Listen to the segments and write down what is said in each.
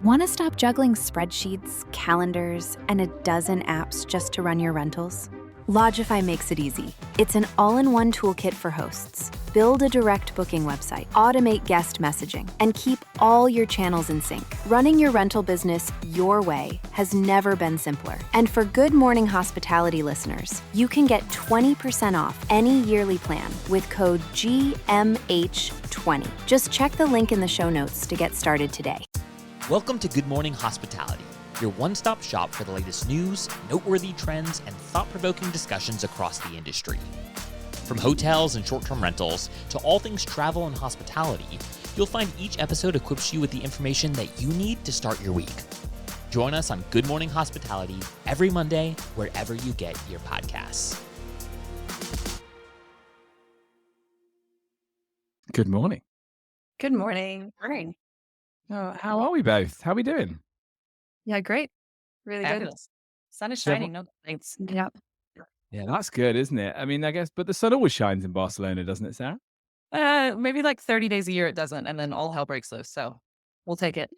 Want to stop juggling spreadsheets, calendars, and a dozen apps just to run your rentals? Logify makes it easy. It's an all-in-one toolkit for hosts. Build a direct booking website, automate guest messaging, and keep all your channels in sync. Running your rental business your way has never been simpler. And for Good Morning Hospitality listeners, you can get 20% off any yearly plan with code GMH20. Just check the link in the show notes to get started today. Welcome to Good Morning Hospitality, your one-stop shop for the latest news, noteworthy trends, and thought-provoking discussions across the industry. From hotels and short-term rentals to all things travel and hospitality, you'll find each episode equips you with the information that you need to start your week. Join us on Good Morning Hospitality every Monday, wherever you get your podcasts. Good morning. Good morning. Morning. How are we both? How are we doing? Yeah, great. Really good. Fabulous. Sun is shining. No thanks. Yeah. Yeah, that's good, isn't it? I mean, I guess, but the sun always shines in Barcelona, doesn't it, Sarah? Maybe like 30 days a year it doesn't, and then all hell breaks loose. So we'll take it.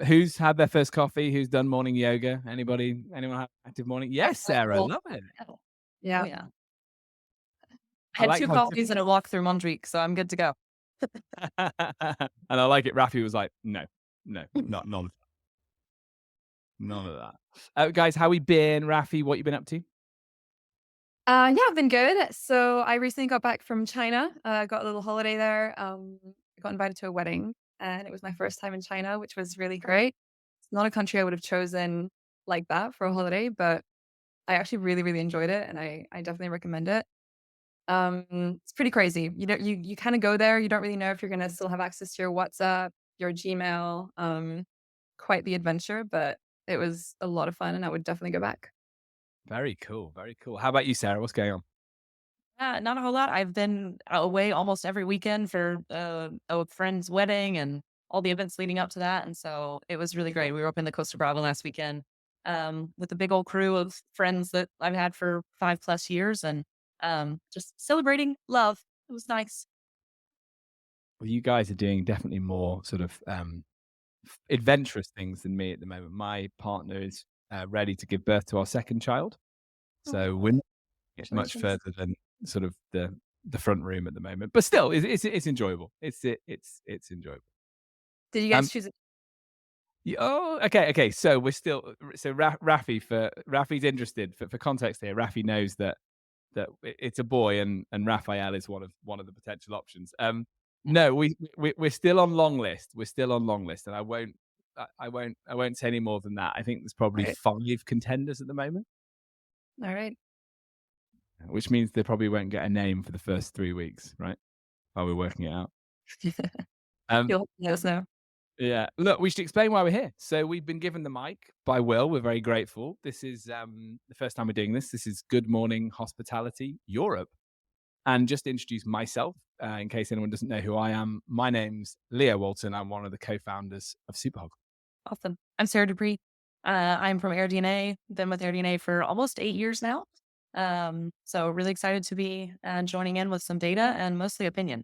Who's had their first coffee? Who's done morning yoga? Anyone have active morning? Yes, Sarah, love it. Yeah. Oh, yeah. I had like two how coffees and a walk through Mondrian, so I'm good to go. And I like it. Rafi was like, no, none of that. Guys, how we been? Rafi, what you been up to? Yeah, I've been good. So I recently got back from China. Got a little holiday there. I got invited to a wedding, and it was my first time in China, which was really great. It's not a country I would have chosen like that for a holiday, but I actually really, really enjoyed it, and I definitely recommend it. It's pretty crazy. You kind of go there. You don't really know if you're gonna still have access to your WhatsApp, your Gmail. Quite the adventure, but it was a lot of fun, and I would definitely go back. Very cool. Very cool. How about you, Sarah? What's going on? Not a whole lot. I've been away almost every weekend for a friend's wedding and all the events leading up to that. And so it was really great. We were up in the Costa Brava last weekend with a big old crew of friends that I've had for 5+ years and just celebrating love. It was nice. Well, you guys are doing definitely more sort of adventurous things than me at the moment. My partner is ready to give birth to our second child, so we're not much Congratulations. further than sort of the front room at the moment. But still, it's enjoyable. It's enjoyable. Did you guys choose it? Oh, okay. So we're still Rafi's interested for context here. Rafi knows that it's a boy, and Raphael is one of the potential options. No, we're still on long list. We're still on long list, and I won't say any more than that. I think there's probably Right. 5 contenders at the moment, All right. which means they probably won't get a name for the first 3 weeks, right? While we're working it out. You'll let us know. Yeah. Look, we should explain why we're here. So we've been given the mic by Will. We're very grateful. This is the first time we're doing this. This is Good Morning Hospitality Europe. And just to introduce myself, in case anyone doesn't know who I am, my name's Leo Walton. I'm one of the co-founders of Superhog. Awesome. I'm Sarah Dupree. I'm from AirDNA. Been with AirDNA for almost 8 years now. So really excited to be joining in with some data and mostly opinion.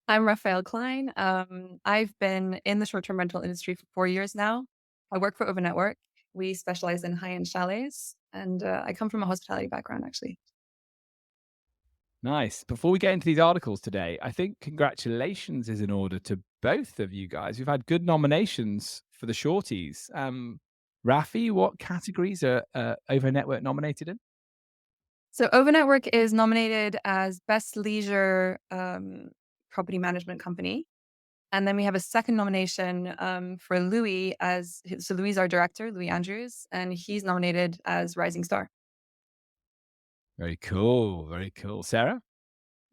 I'm Raphael Klein. I've been in the short-term rental industry for 4 years now. I work for Overnetwork. We specialize in high-end chalets, and I come from a hospitality background, actually. Nice. Before we get into these articles today, I think congratulations is in order to both of you guys. We've had good nominations for the shorties. Rafi, what categories are Overnetwork nominated in? So Overnetwork is nominated as Best Leisure Property Management Company. And then we have a second nomination for Louis so Louis is our director, Louis Andrews, and he's nominated as Rising Star. Very cool. Very cool. Sarah?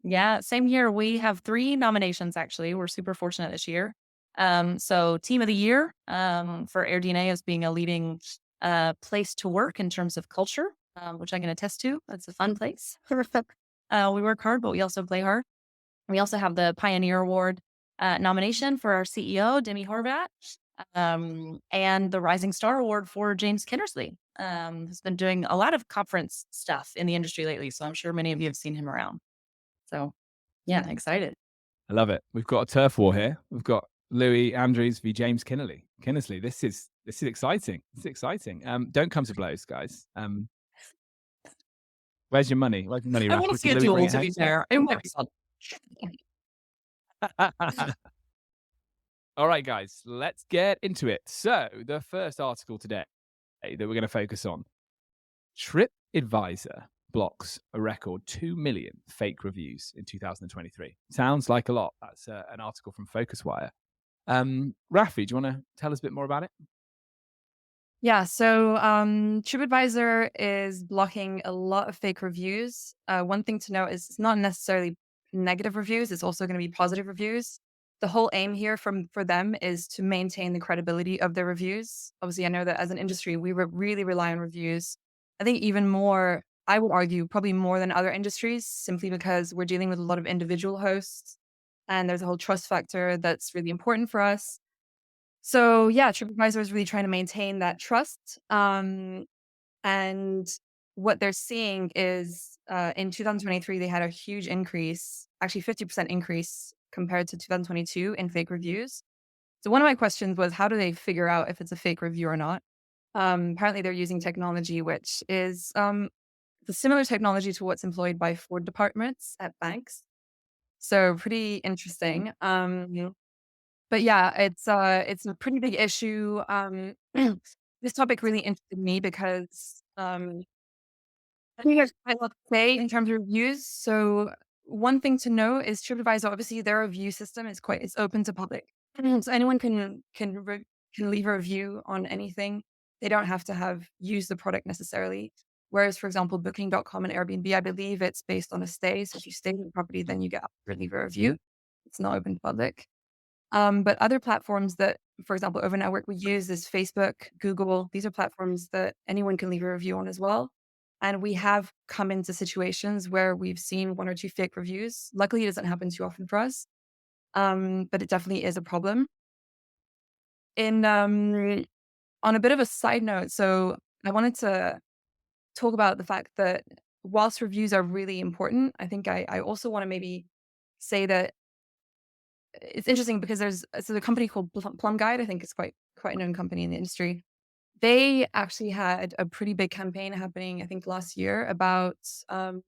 Yeah, same here. We have 3 nominations, actually. We're super fortunate this year. So Team of the Year for AirDNA as being a leading place to work in terms of culture, which I can attest to. It's a fun place. We work hard, but we also play hard. We also have the Pioneer Award nomination for our CEO, Demi Horvat, and the Rising Star Award for James Kinnersley, who's been doing a lot of conference stuff in the industry lately. So I'm sure many of you have seen him around. So yeah, excited. I love it. We've got a turf war here. We've got Louis Andrews v James Kinnersley. This is exciting. It's exciting. Don't come to blows, guys. Where's your money? Where's your money, I Raph? want to Could see a Louis bring duel, it to be fair. It might be fun. home? All right, guys, let's get into it. So the first article today that we're going to focus on, TripAdvisor blocks a record 2 million fake reviews in 2023. Sounds like a lot. That's an article from FocusWire. Rafi, do you want to tell us a bit more about it? Yeah, so TripAdvisor is blocking a lot of fake reviews. One thing to note is it's not necessarily negative reviews, it's also going to be positive reviews. The whole aim here for them is to maintain the credibility of their reviews. Obviously, I know that as an industry, we really rely on reviews. I think even more, I would argue, probably more than other industries, simply because we're dealing with a lot of individual hosts and there's a whole trust factor that's really important for us. So yeah, TripAdvisor is really trying to maintain that trust. And what they're seeing is in 2023, they had a huge increase, actually 50% increase compared to 2022 in fake reviews. So one of my questions was, how do they figure out if it's a fake review or not? Apparently, they're using technology, which is the similar technology to what's employed by fraud departments at banks. So pretty interesting. But yeah, it's a pretty big issue. This topic really interested me because I think there's quite a lot to say in terms of reviews. So one thing to know is TripAdvisor, obviously their review system is it's open to public. So anyone can leave a review on anything. They don't have to have used the product necessarily. Whereas, for example, Booking.com and Airbnb, I believe it's based on a stay. So if you stay in the property, then you get to leave a review. It's not open to public. But other platforms that, for example, over network we use is Facebook, Google. These are platforms that anyone can leave a review on as well. And we have come into situations where we've seen 1 or 2 fake reviews. Luckily, it doesn't happen too often for us, but it definitely is a problem. On a bit of a side note, so I wanted to talk about the fact that whilst reviews are really important, I think I also want to maybe say that it's interesting because there's a company called Plum Guide. I think it's quite a known company in the industry. They actually had a pretty big campaign happening, I think, last year about all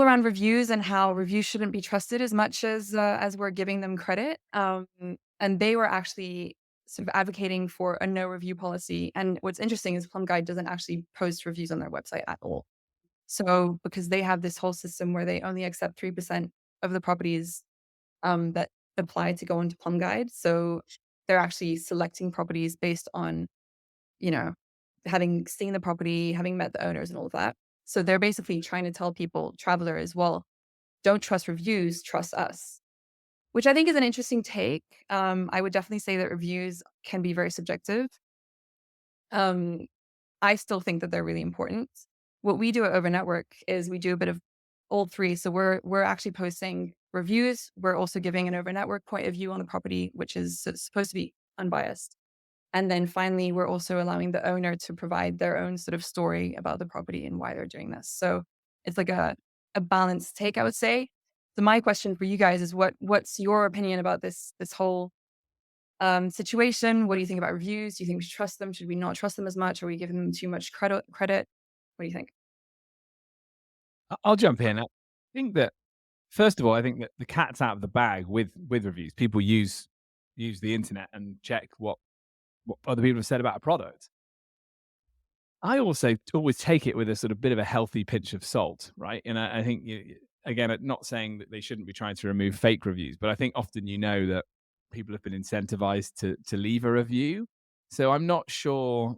around reviews and how reviews shouldn't be trusted as much as we're giving them credit. And they were actually sort of advocating for a no review policy. And what's interesting is Plum Guide doesn't actually post reviews on their website at all. So because they have this whole system where they only accept 3% of the properties that apply to go into Plum Guide. So they're actually selecting properties based on, having seen the property, having met the owners and all of that. So they're basically trying to tell people, travelers, well, don't trust reviews, trust us, which I think is an interesting take. I would definitely say that reviews can be very subjective. I still think that they're really important. What we do at Over Network is we do a bit of all three. So we're actually posting reviews. We're also giving an Over Network point of view on the property, which is supposed to be unbiased. And then finally, we're also allowing the owner to provide their own sort of story about the property and why they're doing this. So it's like a balanced take, I would say. So my question for you guys is what's your opinion about this whole situation? What do you think about reviews? Do you think we should trust them? Should we not trust them as much? Are we giving them too much credit? What do you think? I'll jump in. I think that, first of all, I think that the cat's out of the bag with reviews. People use the internet and check what other people have said about a product. I also always take it with a sort of bit of a healthy pinch of salt, right? And I think, again, I'm not saying that they shouldn't be trying to remove fake reviews, but I think often that people have been incentivized to leave a review. So I'm not sure.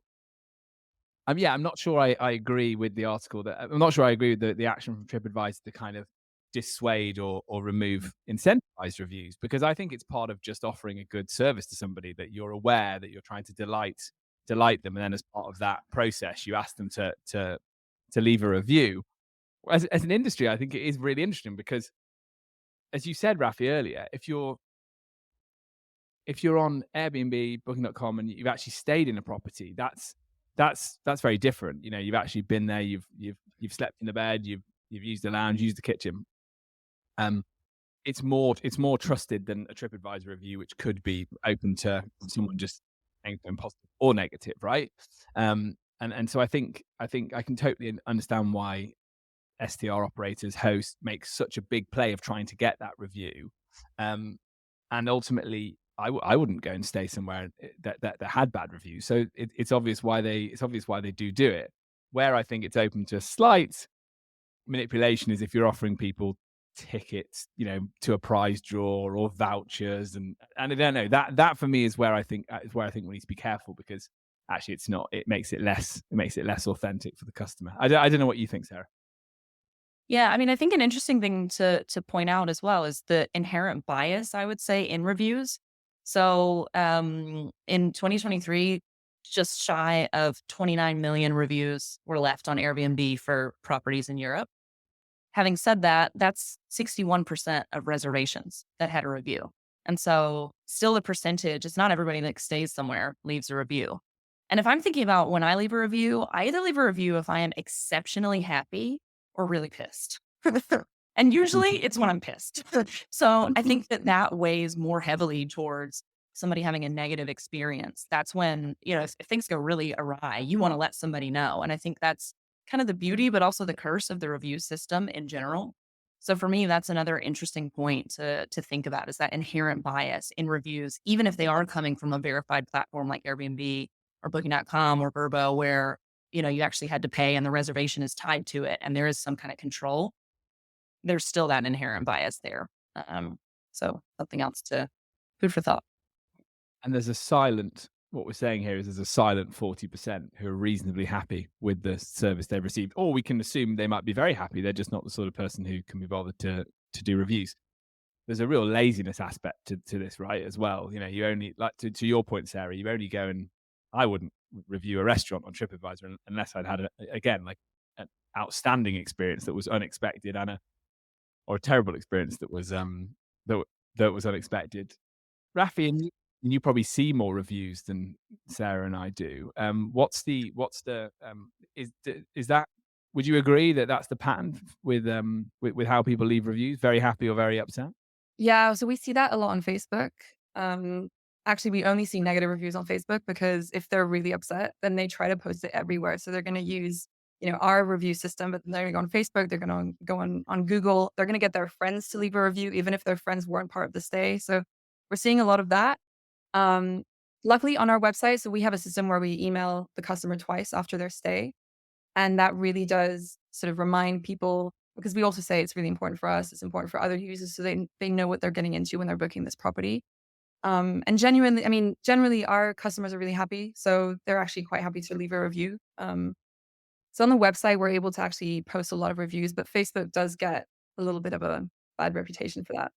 I'm not sure I agree with the article. I'm not sure I agree with the action from TripAdvisor to kind of dissuade or remove incentivized reviews, because I think it's part of just offering a good service to somebody, that you're aware that you're trying to delight them, and then as part of that process, you ask them to leave a review. As an industry, I think it is really interesting because, as you said, Rafi, earlier, if you're on Airbnb, Booking.com, and you've actually stayed in a property, that's very different. You've actually been there, you've slept in the bed, you've used the lounge, used the kitchen. it's more trusted than a TripAdvisor review, which could be open to someone just saying something positive or negative, right? And so I think I can totally understand why STR operators, hosts make such a big play of trying to get that review. And ultimately, I wouldn't go and stay somewhere that had bad reviews. So it's obvious why they do it. Where I think it's open to slight manipulation is if you're offering people tickets, to a prize draw or vouchers, and I don't know, that for me is where I think we need to be careful, because actually it's not. It makes it less authentic for the customer. I don't know what you think, Sarah. Yeah, I mean, I think an interesting thing to point out as well is the inherent bias, I would say, in reviews. So in 2023, just shy of 29 million reviews were left on Airbnb for properties in Europe. Having said that, that's 61% of reservations that had a review. And so still the percentage, it's not everybody that stays somewhere leaves a review. And if I'm thinking about when I leave a review, I either leave a review if I am exceptionally happy or really pissed. And usually it's when I'm pissed. So I think that weighs more heavily towards somebody having a negative experience. That's when, if things go really awry, you want to let somebody know. And I think that's kind of the beauty, but also the curse of the review system in general. So for me, that's another interesting point to think about, is that inherent bias in reviews, even if they are coming from a verified platform like Airbnb or Booking.com or Vrbo, where you actually had to pay and the reservation is tied to it, and there is some kind of control. There's still that inherent bias there. So something else to food for thought. And what we're saying here is there's a silent 40% who are reasonably happy with the service they've received, or we can assume they might be very happy. They're just not the sort of person who can be bothered to do reviews. There's a real laziness aspect to this, right? As well, you only, like, to your point, Sarah, you only go and, I wouldn't review a restaurant on TripAdvisor unless I'd had an outstanding experience that was unexpected, or a terrible experience that was unexpected. Rafi, and you probably see more reviews than Sarah and I do. Is that, would you agree that that's the pattern with how people leave reviews? Very happy or very upset? Yeah, so we see that a lot on Facebook. Actually, we only see negative reviews on Facebook because if they're really upset, then they try to post it everywhere. So they're going to use, our review system, but then they're going to go on Facebook. They're going to go on Google. They're going to get their friends to leave a review, even if their friends weren't part of the stay. So we're seeing a lot of that. Luckily, on our website, so we have a system where we email the customer twice after their stay. And that really does sort of remind people, because we also say it's really important for us, it's important for other users, so they know what they're getting into when they're booking this property. And generally our customers are really happy. So they're actually quite happy to leave a review. So on the website, we're able to actually post a lot of reviews, but Facebook does get a little bit of a bad reputation for that.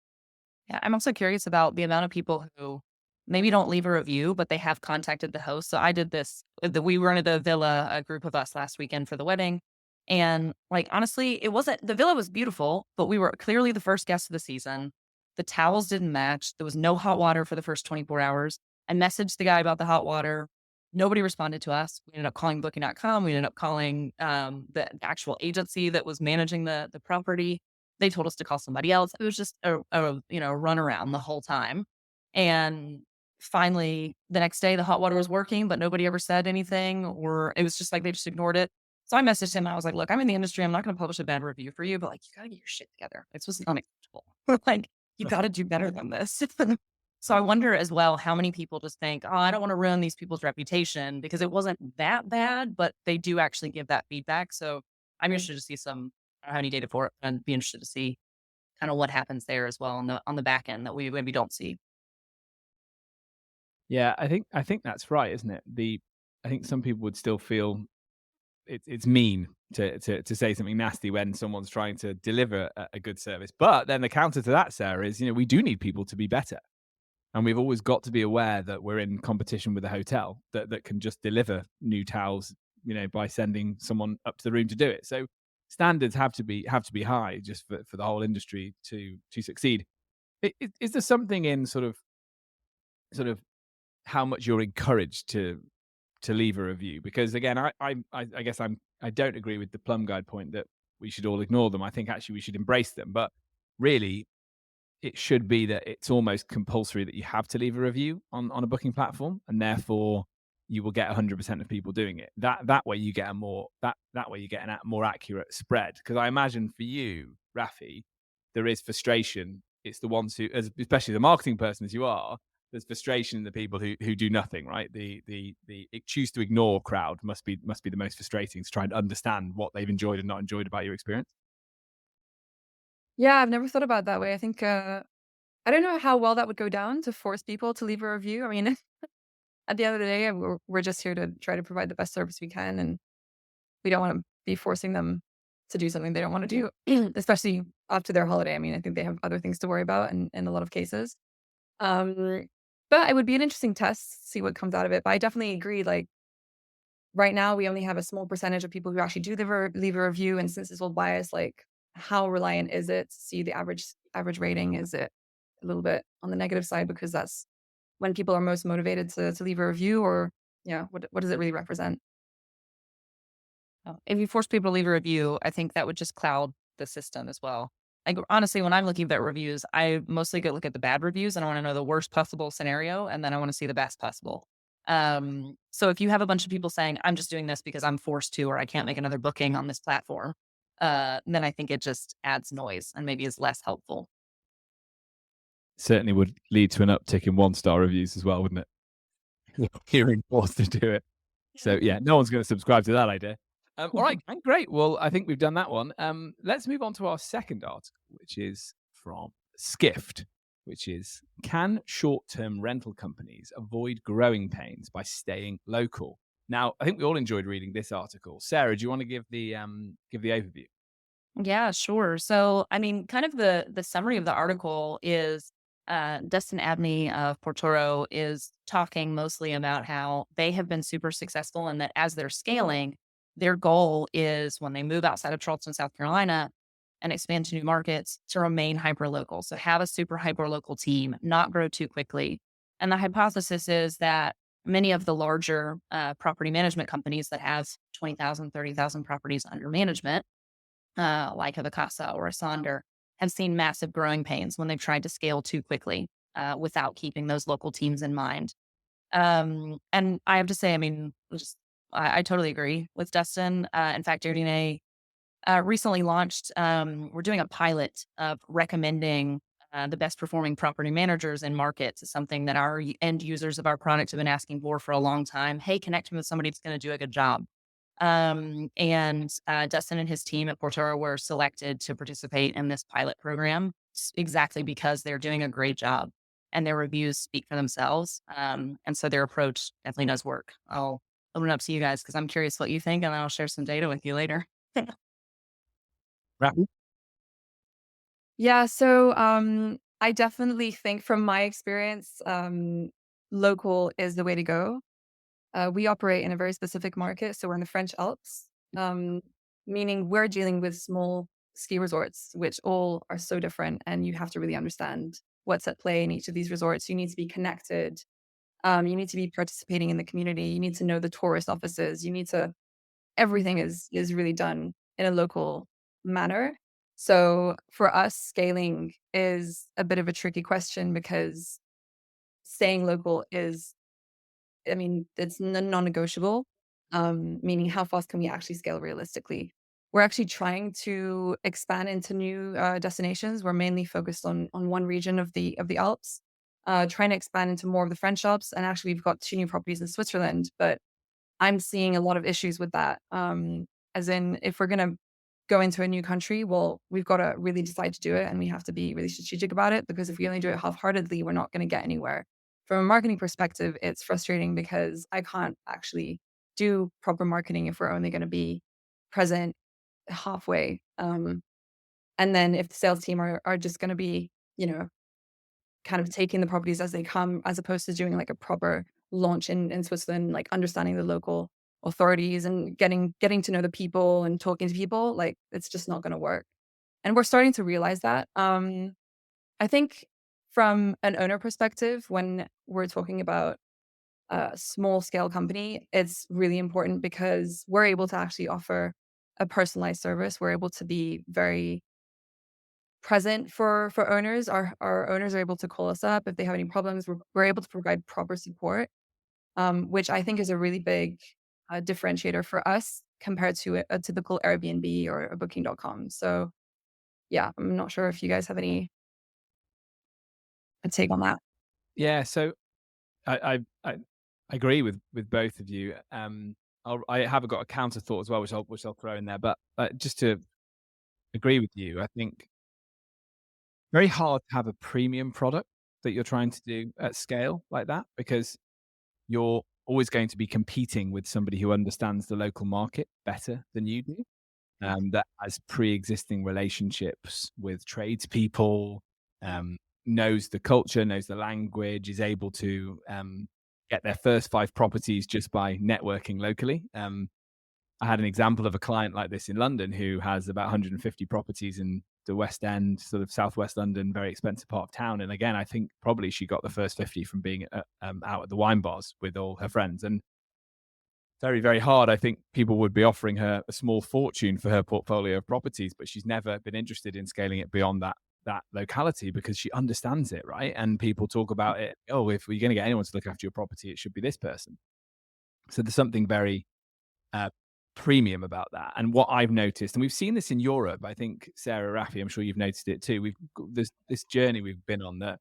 Yeah, I'm also curious about the amount of people who maybe don't leave a review, but they have contacted the host. So I did this. We rented a villa, a group of us last weekend for the wedding. And honestly, the villa was beautiful, but we were clearly the first guest of the season. The towels didn't match. There was no hot water for the first 24 hours. I messaged the guy about the hot water. Nobody responded to us. We ended up calling Booking.com. We ended up calling the actual agency that was managing the property. They told us to call somebody else. It was just a runaround the whole time. And finally, the next day, the hot water was working, but nobody ever said anything, or it was just they just ignored it. So I messaged him. And I was like, look, I'm in the industry. I'm not going to publish a bad review for you, but you got to get your shit together. This was unacceptable. You got to do better than this. So I wonder as well how many people just think, oh, I don't want to ruin these people's reputation, because it wasn't that bad, but they do actually give that feedback. So I'm interested to see I don't have any data for it, and be interested to see kind of what happens there as well on the back end that we maybe don't see. Yeah, I think that's right, isn't it? I think some people would still feel it's mean to say something nasty when someone's trying to deliver a good service. But then the counter to that, Sarah, is we do need people to be better. And we've always got to be aware that we're in competition with a hotel that can just deliver new towels, by sending someone up to the room to do it. So standards have to be high just for the whole industry to succeed. Is there something in sort of how much you're encouraged to leave a review? Because again, I guess I don't agree with the plum guide point that we should all ignore them. I think actually we should embrace them. But really, it should be that it's almost compulsory that you have to leave a review on a booking platform, and therefore you will get 100% of people doing it. That way you get a more that way you get a more accurate spread. Because I imagine for you, Rafi, there is frustration. It's the ones who, especially the marketing person as you are, there's frustration in the people who do nothing, right? The choose to ignore crowd must be the most frustrating, to try and understand what they've enjoyed and not enjoyed about your experience. Yeah, I've never thought about it that way. I think I don't know how well that would go down to force people to leave a review. I mean, at the end of the day, we're just here to try to provide the best service we can, and we don't want to be forcing them to do something they don't want to do, especially after their holiday. I mean, I think they have other things to worry about in a lot of cases. Um, but it would be an interesting test, see what comes out of it. But I definitely agree. Like right now, we only have a small percentage of people who actually do leave a review, and since it's all biased, like how reliant is it to see the average rating? Is it a little bit on the negative side because that's when people are most motivated to leave a review, or yeah, what does it really represent? If you force people to leave a review, I think that would just cloud the system as well. Like honestly, when I'm looking at reviews, I mostly go look at the bad reviews and I want to know the worst possible scenario, and then I want to see the best possible. So if you have a bunch of people saying, I'm just doing this because I'm forced to, or I can't make another booking on this platform, then I think it just adds noise and maybe is less helpful. Certainly would lead to an uptick in 1-star reviews as well, wouldn't it? Hearing forced to do it. So yeah, no one's going to subscribe to that idea. All right, great. Well, I think we've done that one. Let's move on to our second article, which is from Skift, which is, can short-term rental companies avoid growing pains by staying local? Now, I think we all enjoyed reading this article. Sarah, do you want to give the overview? Yeah, sure. So, I mean, kind of the summary of the article is Dustin Abney of Portoro is talking mostly about how they have been super successful and that as they're scaling, their goal is when they move outside of Charleston, South Carolina and expand to new markets to remain hyperlocal. So have a super hyperlocal team, not grow too quickly. And the hypothesis is that many of the larger property management companies that have 20,000, 30,000 properties under management, like a Vacasa or a Sonder, have seen massive growing pains when they've tried to scale too quickly without keeping those local teams in mind. And I have to say, I mean, I totally agree with Dustin. In fact, AirDNA recently launched, we're doing a pilot of recommending the best performing property managers in markets. Is something that our end users of our product have been asking for a long time. Hey, connect me with somebody that's going to do a good job. And Dustin and his team at Portoro were selected to participate in this pilot program exactly because they're doing a great job and their reviews speak for themselves. And so their approach definitely does work. I'll open it up to you guys because I'm curious what you think, and then I'll share some data with you later. Rafi? Yeah, so I definitely think from my experience, local is the way to go. We operate in a very specific market, so we're in the French Alps, meaning we're dealing with small ski resorts, which all are so different, and you have to really understand what's at play in each of these resorts. You need to be connected. You need to be participating in the community. You need to know the tourist offices. You need to. Everything is really done in a local manner. So for us, scaling is a bit of a tricky question because staying local is, I mean, it's non-negotiable, meaning how fast can we actually scale realistically? We're actually trying to expand into new destinations. We're mainly focused on one region of the Alps, trying to expand into more of the French Alps. And actually, we've got 2 new properties in Switzerland, but I'm seeing a lot of issues with that. As in, if we're going to go into a new country, well, we've got to really decide to do it, and we have to be really strategic about it, because if we only do it half-heartedly, we're not going to get anywhere. From a marketing perspective, it's frustrating because I can't actually do proper marketing if we're only going to be present halfway. And then if the sales team are just going to be, kind of taking the properties as they come, as opposed to doing like a proper launch in Switzerland, like understanding the local authorities and getting to know the people and talking to people, like it's just not going to work. And we're starting to realize that. I think from an owner perspective, when we're talking about a small scale company, it's really important because we're able to actually offer a personalized service. We're able to be very present for owners. Our owners are able to call us up if they have any problems. We're able to provide proper support, which I think is a really big differentiator for us compared to a typical Airbnb or a Booking.com. So yeah, I'm not sure if you guys have any a take on that. Yeah, so I agree with both of you. I have got a counter thought as well, which I'll throw in there. But just to agree with you, I think very hard to have a premium product that you're trying to do at scale like that, because you're always going to be competing with somebody who understands the local market better than you do, that has pre-existing relationships with tradespeople, knows the culture, knows the language, is able to get their first 5 properties just by networking locally. I had an example of a client like this in London who has about 150 properties in the West End, sort of Southwest London, very expensive part of town. And again, I think probably she got the first 50 from being out at the wine bars with all her friends. And very, very hard. I think people would be offering her a small fortune for her portfolio of properties, but she's never been interested in scaling it beyond that locality because she understands it, right? And people talk about it. Oh, if we're going to get anyone to look after your property, it should be this person. So there's something very uh, premium about that. And what I've noticed, and we've seen this in Europe, I think Sarah, Rafi, I'm sure you've noticed it too. We've got this journey we've been on that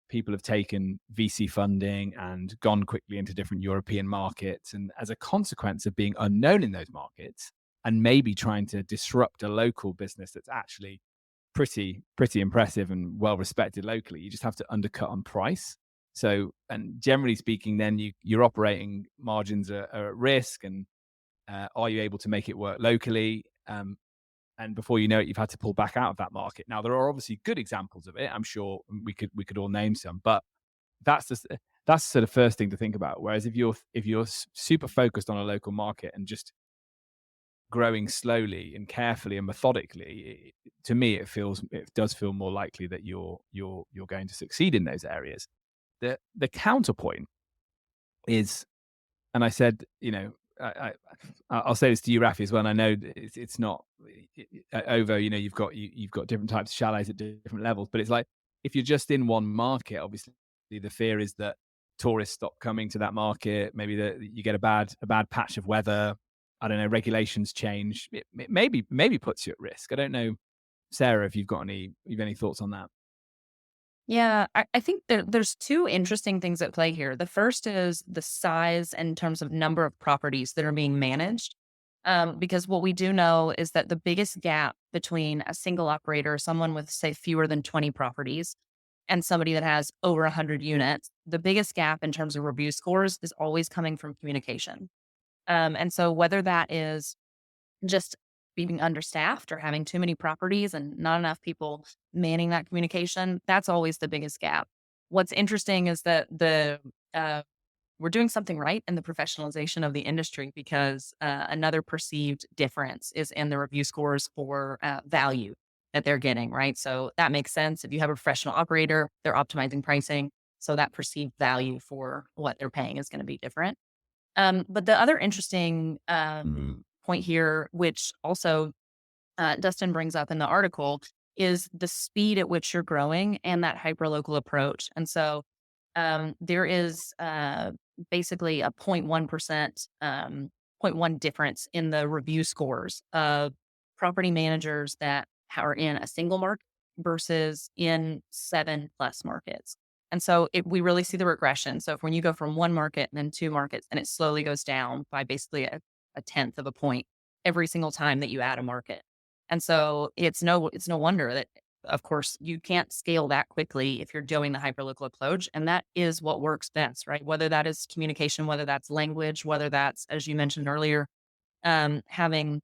people have taken VC funding and gone quickly into different European markets. And as a consequence of being unknown in those markets and maybe trying to disrupt a local business that's actually pretty impressive and well respected locally, you just have to undercut on price. So, and generally speaking, then your operating margins are at risk, and are you able to make it work locally? And before you know it, you've had to pull back out of that market. Now, there are obviously good examples of it. I'm sure we could all name some, but that's sort of first thing to think about. Whereas if you're super focused on a local market and just growing slowly and carefully and methodically, to me, it does feel more likely that you're going to succeed in those areas. The counterpoint is, and I said, I'll say this to you, Rafi, as well. And I know it's not over. You've got different types of chalets at different levels, but it's like if you're just in one market, obviously the fear is that tourists stop coming to that market. Maybe that you get a bad patch of weather. I don't know. Regulations change. It maybe puts you at risk. I don't know, Sarah, if you've any thoughts on that. Yeah, I think there's two interesting things at play here. The first is the size in terms of number of properties that are being managed. Because what we do know is that the biggest gap between a single operator, someone with, say, fewer than 20 properties, and somebody that has over 100 units, the biggest gap in terms of review scores is always coming from communication. And so whether that is just being understaffed or having too many properties and not enough people manning that communication, that's always the biggest gap. What's interesting is that we're doing something right in the professionalization of the industry, because another perceived difference is in the review scores for value that they're getting, right? So that makes sense. If you have a professional operator, they're optimizing pricing. So that perceived value for what they're paying is going to be different. But the other interesting point here, which also Dustin brings up in the article, is the speed at which you're growing and that hyperlocal approach. And so there is basically a 0.1%, 0.1 difference in the review scores of property managers that are in a single market versus in 7+ markets. And so we really see the regression. So if when you go from one market and then 2 markets, and it slowly goes down by basically a tenth of a point every single time that you add a market. And so it's no wonder that, of course, you can't scale that quickly if you're doing the hyperlocal approach. And that is what works best, right? Whether that is communication, whether that's language, whether that's, as you mentioned earlier, having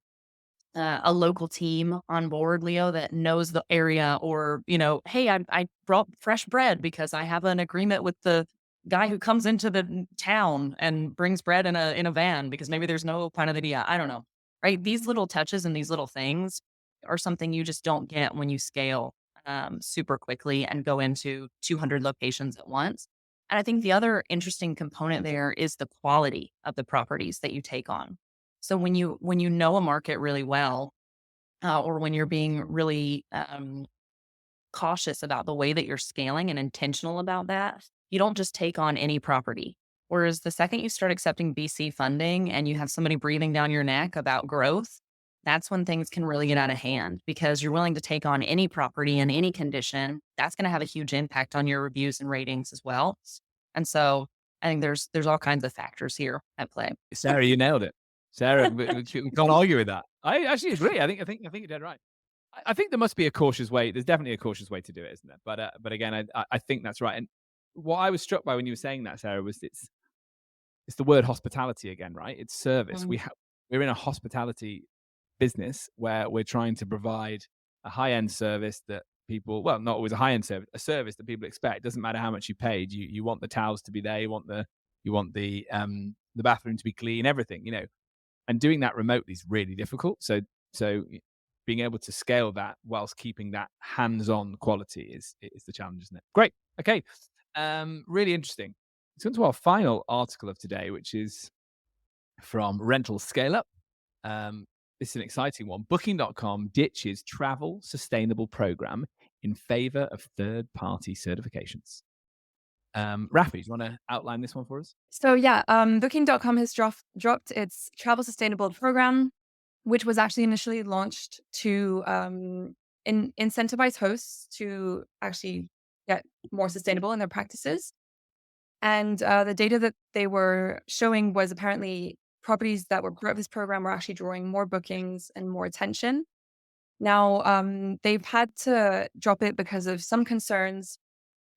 a local team on board, Leo, that knows the area, or, hey, I brought fresh bread because I have an agreement with the guy who comes into the town and brings bread in a van because maybe there's no panaderia. I don't know, right? These little touches and these little things are something you just don't get when you scale super quickly and go into 200 locations at once. And I think the other interesting component there is the quality of the properties that you take on. So when you know a market really well, or when you're being really cautious about the way that you're scaling and intentional about that, you don't just take on any property. Whereas the second you start accepting VC funding and you have somebody breathing down your neck about growth, that's when things can really get out of hand because you're willing to take on any property in any condition. That's going to have a huge impact on your reviews and ratings as well. And so I think there's all kinds of factors here at play. Sarah, you nailed it. Sarah, we can't argue with that. I actually agree. I think you're dead right. I think there must be a cautious way. There's definitely a cautious way to do it, isn't there? But again, I think that's right. And what I was struck by when you were saying that, Sarah, was it's the word hospitality again, right? It's service. Mm. We're in a hospitality business where we're trying to provide a high-end service that people, well, not always a high-end service, a service that people expect. It doesn't matter how much you paid. You want the towels to be there. You want the bathroom to be clean. Everything, and doing that remotely is really difficult. So being able to scale that whilst keeping that hands-on quality is the challenge, isn't it? Great. Okay. Really interesting. Let's go to our final article of today, which is from Rental Scale Up. This is an exciting one. Booking.com ditches travel sustainable program in favor of third-party certifications. Rafi, do you want to outline this one for us? So yeah, Booking.com has dropped its travel sustainable program, which was actually initially launched to incentivize hosts to actually get more sustainable in their practices. And the data that they were showing was apparently properties that were part of this program were actually drawing more bookings and more attention. Now, they've had to drop it because of some concerns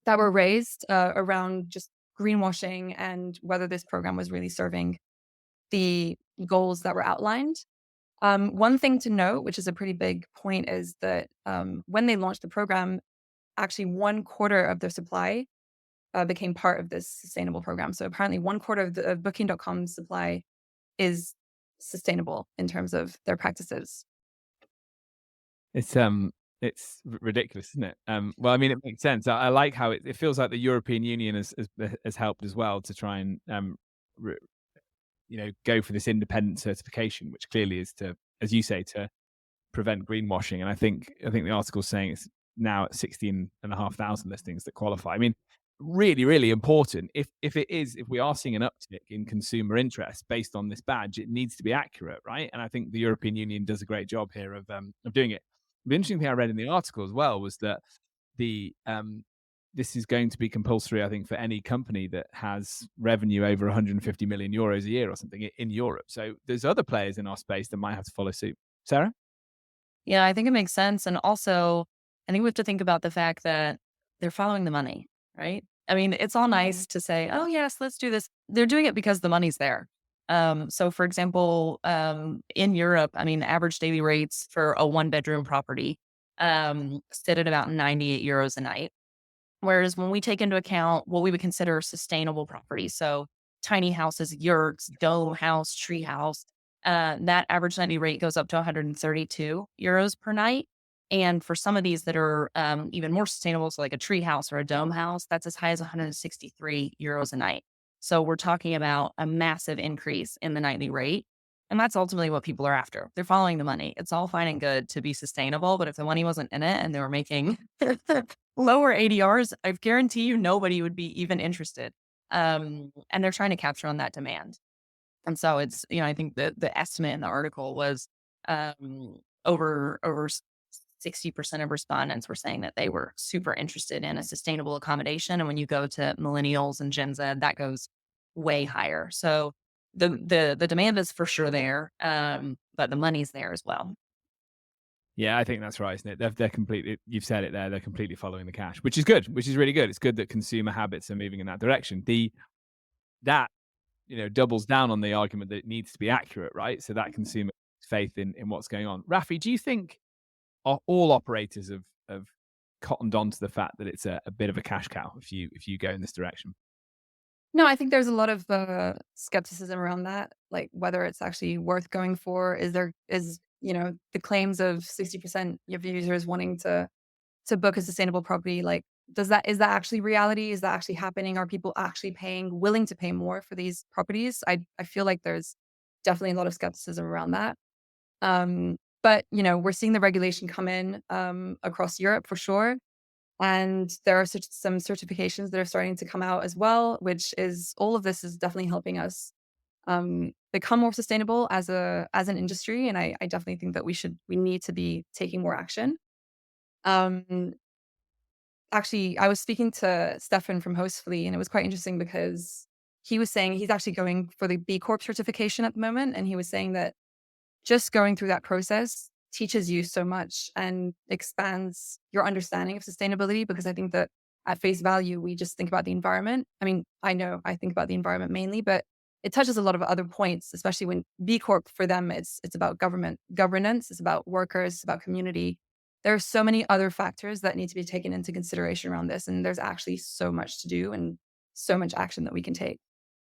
that were raised around just greenwashing and whether this program was really serving the goals that were outlined. One thing to note, which is a pretty big point, is that when they launched the program, actually 1/4 of their supply became part of this sustainable program. So apparently 1/4 of Booking.com's supply is sustainable in terms of their practices. It's ridiculous, isn't it? Well, I mean, it makes sense. I like how it feels like the European Union has helped as well to try and go for this independent certification, which clearly is to, as you say, to prevent greenwashing. And I think the article is saying it's now at 16,500 listings that qualify. I mean, really, really important. If we are seeing an uptick in consumer interest based on this badge, it needs to be accurate, right? And I think the European Union does a great job here of doing it. The interesting thing I read in the article as well was that this is going to be compulsory, I think, for any company that has revenue over 150 million euros a year or something in Europe. So there's other players in our space that might have to follow suit. Sarah? Yeah, I think it makes sense. And also, I think we have to think about the fact that they're following the money, right? I mean, it's all nice to say, oh, yes, let's do this. They're doing it because the money's there. So, for example, in Europe, I mean, average daily rates for a 1-bedroom property sit at about 98 euros a night. Whereas when we take into account what we would consider sustainable properties, so tiny houses, yurts, dome house, tree house, that average nightly rate goes up to 132 euros per night. And for some of these that are even more sustainable, so like a tree house or a dome house, that's as high as 163 euros a night. So we're talking about a massive increase in the nightly rate. And that's ultimately what people are after. They're following the money. It's all fine and good to be sustainable, but if the money wasn't in it and they were making lower ADRs, I guarantee you nobody would be even interested. And they're trying to capture on that demand. And so it's, I think the estimate in the article was over 60% of respondents were saying that they were super interested in a sustainable accommodation. And when you go to millennials and Gen Z, that goes way higher. So the demand is for sure there, but the money's there as well. Yeah, I think that's right, isn't it? They're completely, you've said it there, they're completely following the cash, which is good, which is really good. It's good that consumer habits are moving in that direction. That doubles down on the argument that it needs to be accurate, right? So that consumer faith in what's going on. Rafi, do you think all operators have cottoned on to the fact that it's a bit of a cash cow if you go in this direction? No, I think there's a lot of skepticism around that, like whether it's actually worth going for. Is the claims of 60% of users wanting to book a sustainable property, like is that actually reality? Is that actually happening? Are people actually willing to pay more for these properties? I feel like there's definitely a lot of skepticism around that. But we're seeing the regulation come in across Europe for sure. And there are some certifications that are starting to come out as well, which is all of this is definitely helping us become more sustainable as an industry. And I definitely think that we need to be taking more action. Um, Actually, I was speaking to Stefan from Hostfully, and it was quite interesting because he was saying he's actually going for the B Corp certification at the moment, and he was saying that just going through that process teaches you so much and expands your understanding of sustainability, because I think that at face value, we just think about the environment. I mean, I know I think about the environment mainly, but it touches a lot of other points, especially when B Corp for them, it's about government governance, it's about workers, it's about community. There are so many other factors that need to be taken into consideration around this. And there's actually so much to do and so much action that we can take.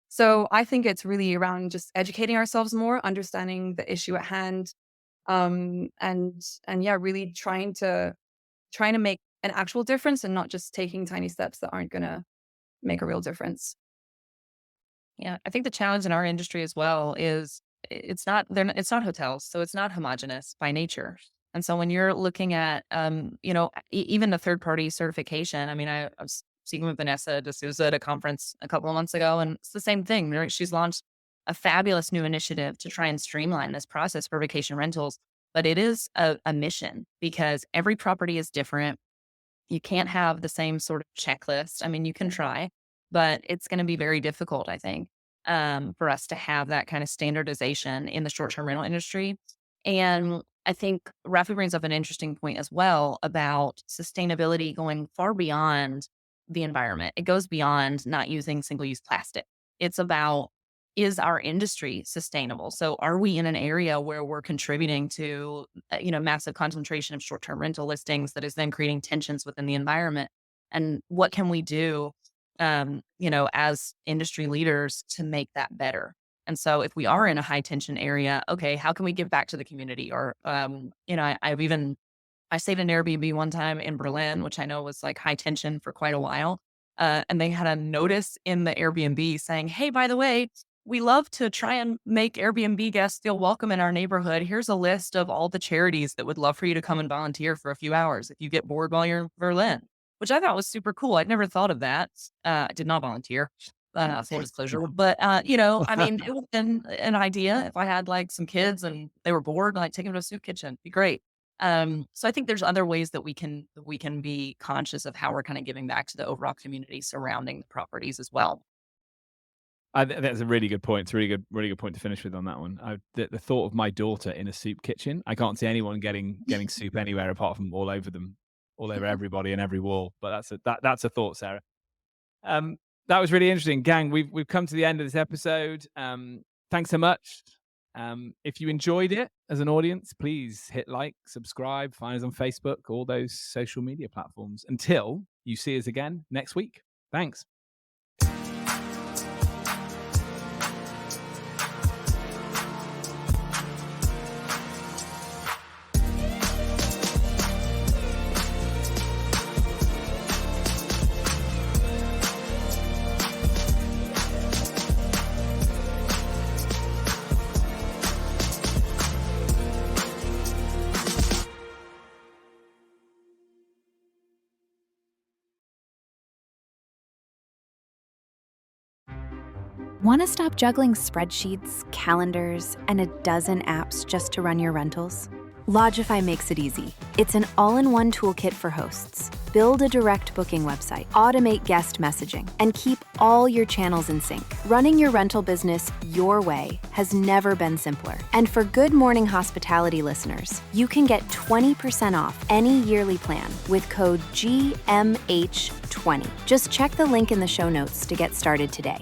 So I think it's really around just educating ourselves more, understanding the issue at hand, and yeah, really trying to make an actual difference and not just taking tiny steps that aren't going to make a real difference. Yeah, I think the challenge in our industry as well is it's not hotels, so it's not homogenous by nature. And so when you're looking at even the third party certification, I mean, I was speaking with Vanessa D'Souza at a conference a couple of months ago, and it's the same thing. Right? She's launched a fabulous new initiative to try and streamline this process for vacation rentals, but it is a mission because every property is different. You can't have the same sort of checklist. I mean, you can try, but it's going to be very difficult, I think, for us to have that kind of standardization in the short-term rental industry. And I think Rafi brings up an interesting point as well about sustainability going far beyond the environment. It goes beyond not using single-use plastic. It's about, is our industry sustainable? So are we in an area where we're contributing to, massive concentration of short-term rental listings that is then creating tensions within the environment? And what can we do, as industry leaders to make that better? And so if we are in a high tension area, okay, how can we give back to the community? Or, I stayed in Airbnb one time in Berlin, which I know was like high tension for quite a while. And they had a notice in the Airbnb saying, hey, by the way, we love to try and make Airbnb guests feel welcome in our neighborhood. Here's a list of all the charities that would love for you to come and volunteer for a few hours if you get bored while you're in Berlin, which I thought was super cool. I'd never thought of that. I did not volunteer, full disclosure. But, I mean, it would have been an idea if I had like some kids and they were bored, like take them to a soup kitchen. It'd be great. So I think there's other ways that we can be conscious of how we're kind of giving back to the overall community surrounding the properties as well. That's a really good point. It's a really good point to finish with on that one. The thought of my daughter in a soup kitchen, I can't see anyone getting soup anywhere apart from all over them, all over everybody and every wall. But that's a thought, Sarah. That was really interesting, gang. We've come to the end of this episode. Thanks so much. If you enjoyed it as an audience, please hit like, subscribe, find us on Facebook, all those social media platforms. Until you see us again next week. Thanks. Want to stop juggling spreadsheets, calendars, and a dozen apps just to run your rentals? Lodgify makes it easy. It's an all-in-one toolkit for hosts. Build a direct booking website, automate guest messaging, and keep all your channels in sync. Running your rental business your way has never been simpler. And for Good Morning Hospitality listeners, you can get 20% off any yearly plan with code GMH20. Just check the link in the show notes to get started today.